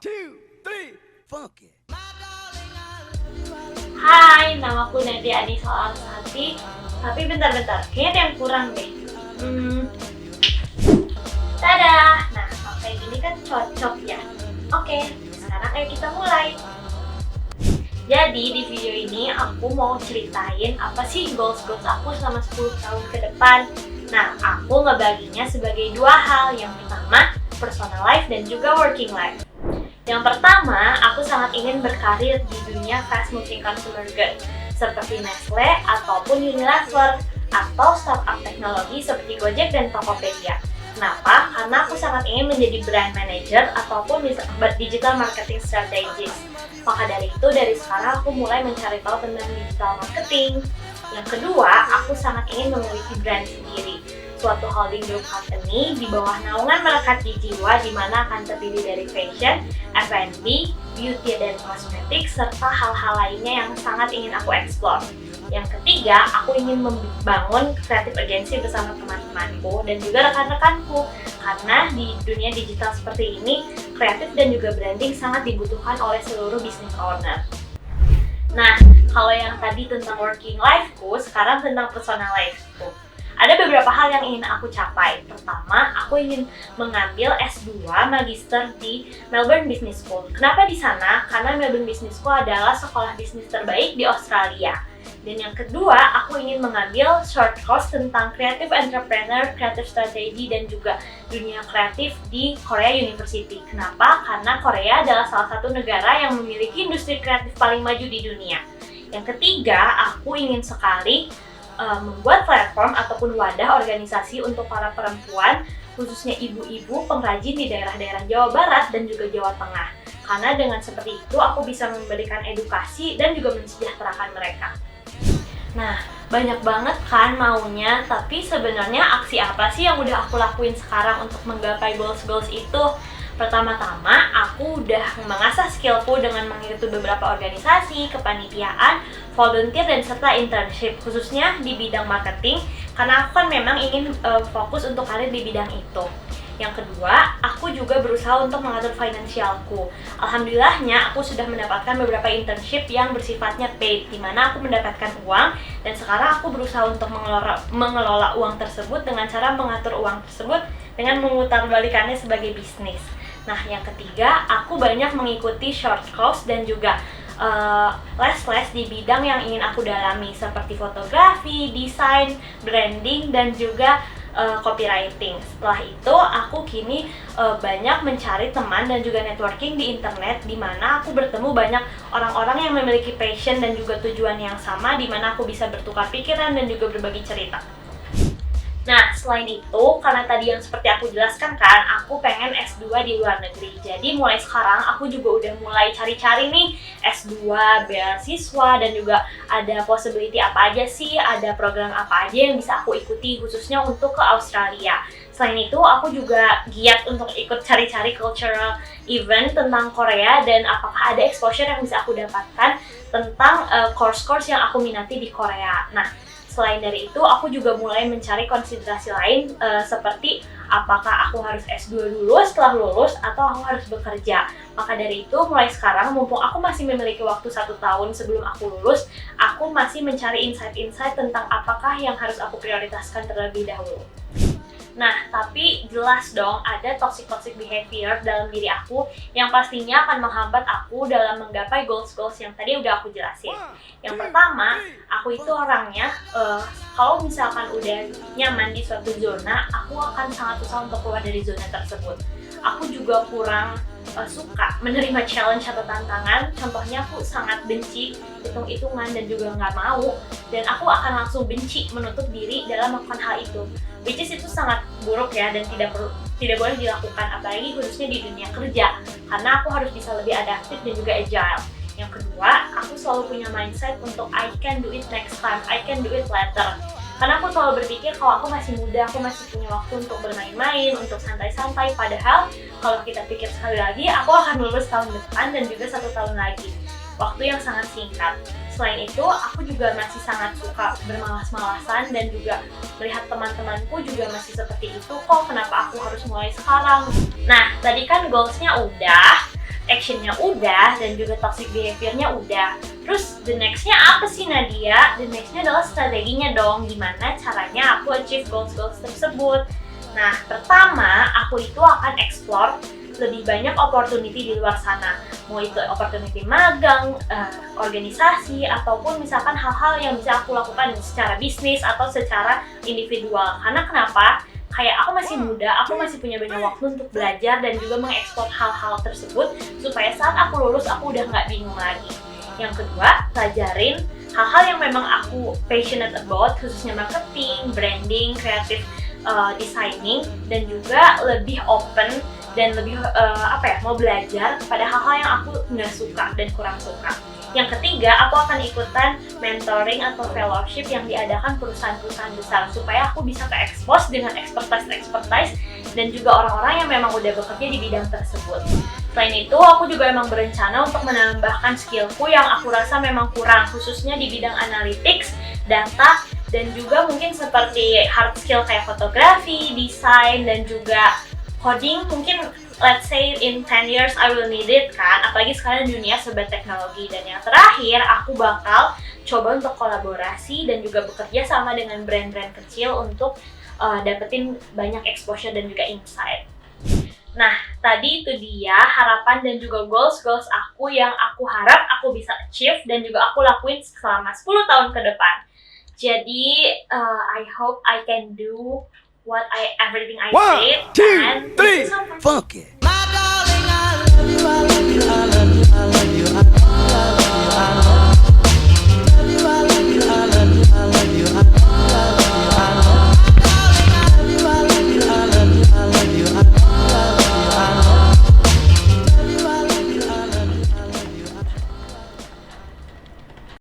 two, three, funky. Hai, namaku Nadia Anissa Arsati. Tapi bentar-bentar, kayaknya ada yang kurang deh. Tada! Nah, kalau kayak gini kan cocok ya. Oke, sekarang ayo kita mulai. Jadi di video ini aku mau ceritain apa sih goals aku selama 10 tahun ke depan. Nah, aku ngebaginya sebagai dua hal. Yang pertama, personal life dan juga working life. Yang pertama, aku sangat ingin berkarir di dunia fast moving consumer goods seperti Nestle ataupun Unilever atau startup teknologi seperti Gojek dan Tokopedia. Kenapa? Karena aku sangat ingin menjadi brand manager ataupun digital marketing strategist. Maka dari itu, dari sekarang aku mulai mencari tahu tentang digital marketing. Yang kedua, aku sangat ingin memiliki brand sendiri, suatu holding group company di bawah naungan melekat di jiwa, di mana akan terdiri dari fashion, F&B, beauty dan kosmetik, serta hal-hal lainnya yang sangat ingin aku explore. Yang ketiga, aku ingin membangun creative agency bersama teman-temanku dan juga rekan-rekanku. Karena di dunia digital seperti ini, kreatif dan juga branding sangat dibutuhkan oleh seluruh business owner. Nah, kalau yang tadi tentang working life-ku, sekarang tentang personal life-ku. Ada beberapa hal yang ingin aku capai. Pertama, aku ingin mengambil S2 Magister di Melbourne Business School. Kenapa di sana? Karena Melbourne Business School adalah sekolah bisnis terbaik di Australia. Dan yang kedua, aku ingin mengambil short course tentang creative entrepreneur, creative strategy, dan juga dunia kreatif di Korea University. Kenapa? Karena Korea adalah salah satu negara yang memiliki industri kreatif paling maju di dunia. Yang ketiga, aku ingin sekali membuat platform ataupun wadah organisasi untuk para perempuan, khususnya ibu-ibu pengrajin di daerah-daerah Jawa Barat dan juga Jawa Tengah. Karena dengan seperti itu, aku bisa memberikan edukasi dan juga mensejahterakan mereka. Nah, banyak banget kan maunya, tapi sebenarnya aksi apa sih yang udah aku lakuin sekarang untuk menggapai goals itu? Pertama-tama, aku udah mengasah skillku dengan mengikuti beberapa organisasi, kepanitiaan, volunteer, dan serta internship, khususnya di bidang marketing, karena aku kan memang ingin fokus untuk karir di bidang itu. Yang kedua, aku juga berusaha untuk mengatur finansialku. Alhamdulillahnya, aku sudah mendapatkan beberapa internship yang bersifatnya paid, di mana aku mendapatkan uang, dan sekarang aku berusaha untuk mengelola uang tersebut dengan cara mengatur uang tersebut dengan memutarbalikannya sebagai bisnis. Nah, yang ketiga, aku banyak mengikuti short course dan juga les-les di bidang yang ingin aku dalami, seperti fotografi, desain, branding, dan juga copywriting. Setelah itu, aku kini banyak mencari teman dan juga networking di internet, di mana aku bertemu banyak orang-orang yang memiliki passion dan juga tujuan yang sama, di mana aku bisa bertukar pikiran dan juga berbagi cerita. Nah, selain itu, karena tadi yang seperti aku jelaskan kan, aku pengen S2 di luar negeri. Jadi mulai sekarang aku juga udah mulai cari-cari nih S2, beasiswa, dan juga ada possibility apa aja sih, ada program apa aja yang bisa aku ikuti khususnya untuk ke Australia. Selain itu, aku juga giat untuk ikut cari-cari cultural event tentang Korea dan apakah ada exposure yang bisa aku dapatkan tentang course-course yang aku minati di Korea. Nah, selain dari itu, aku juga mulai mencari konsiderasi lain seperti apakah aku harus S2 dulu setelah lulus atau aku harus bekerja. Maka dari itu, mulai sekarang, mumpung aku masih memiliki waktu 1 tahun sebelum aku lulus, aku masih mencari insight-insight tentang apakah yang harus aku prioritaskan terlebih dahulu. Nah, tapi jelas dong ada toxic behavior dalam diri aku yang pastinya akan menghambat aku dalam menggapai goals yang tadi udah aku jelasin. Yang pertama, aku itu orangnya kalau misalkan udah nyaman di suatu zona, aku akan sangat susah untuk keluar dari zona tersebut. Aku juga kurang suka menerima challenge atau tantangan. Contohnya, aku sangat benci hitung-hitungan dan juga nggak mau, dan aku akan langsung benci menutup diri dalam melakukan hal itu, which is itu sangat buruk ya, dan tidak boleh dilakukan, apalagi khususnya di dunia kerja, karena aku harus bisa lebih adaptif dan juga agile. Yang kedua, aku selalu punya mindset untuk I can do it next time, I can do it later. Karena aku selalu berpikir kalau aku masih muda, aku masih punya waktu untuk bermain-main, untuk santai-santai. Padahal kalau kita pikir sekali lagi, aku akan lulus tahun depan dan juga 1 tahun lagi. Waktu yang sangat singkat. Selain itu, aku juga masih sangat suka bermalas-malasan dan juga melihat teman-temanku juga masih seperti itu. Kok kenapa aku harus mulai sekarang? Nah, tadi kan goals-nya udah. actionnya udah, dan juga toxic behaviornya udah. Terus the nextnya apa sih Nadia? The nextnya adalah strateginya dong, gimana caranya aku achieve goals-goals tersebut. Nah, pertama aku itu akan explore lebih banyak opportunity di luar sana. Mau itu opportunity magang, organisasi, ataupun misalkan hal-hal yang bisa aku lakukan secara bisnis atau secara individual. Karena kenapa? Kayak aku masih muda, aku masih punya banyak waktu untuk belajar dan juga mengeksplor hal-hal tersebut supaya saat aku lulus aku udah nggak bingung lagi. Yang kedua, pelajarin hal-hal yang memang aku passionate about, khususnya marketing, branding, creative designing, dan juga lebih open dan lebih mau belajar pada hal-hal yang aku nggak suka dan kurang suka. Yang ketiga, aku akan ikutan mentoring atau fellowship yang diadakan perusahaan-perusahaan besar supaya aku bisa ke-expose dengan expertise dan juga orang-orang yang memang udah bekerja di bidang tersebut. Selain itu, aku juga memang berencana untuk menambahkan skillku yang aku rasa memang kurang, khususnya di bidang analytics, data, dan juga mungkin seperti hard skill kayak fotografi, desain, dan juga coding. Mungkin let's say in 10 years I will need it kan, apalagi sekarang dunia serba teknologi. Dan yang terakhir, aku bakal coba untuk kolaborasi dan juga bekerja sama dengan brand-brand kecil untuk dapetin banyak exposure dan juga insight. Nah, tadi itu dia harapan dan juga goals aku yang aku harap aku bisa achieve dan juga aku lakuin selama 10 tahun ke depan. Jadi, I hope I can do everything I said. 1, 2, 3, funky. My darling, I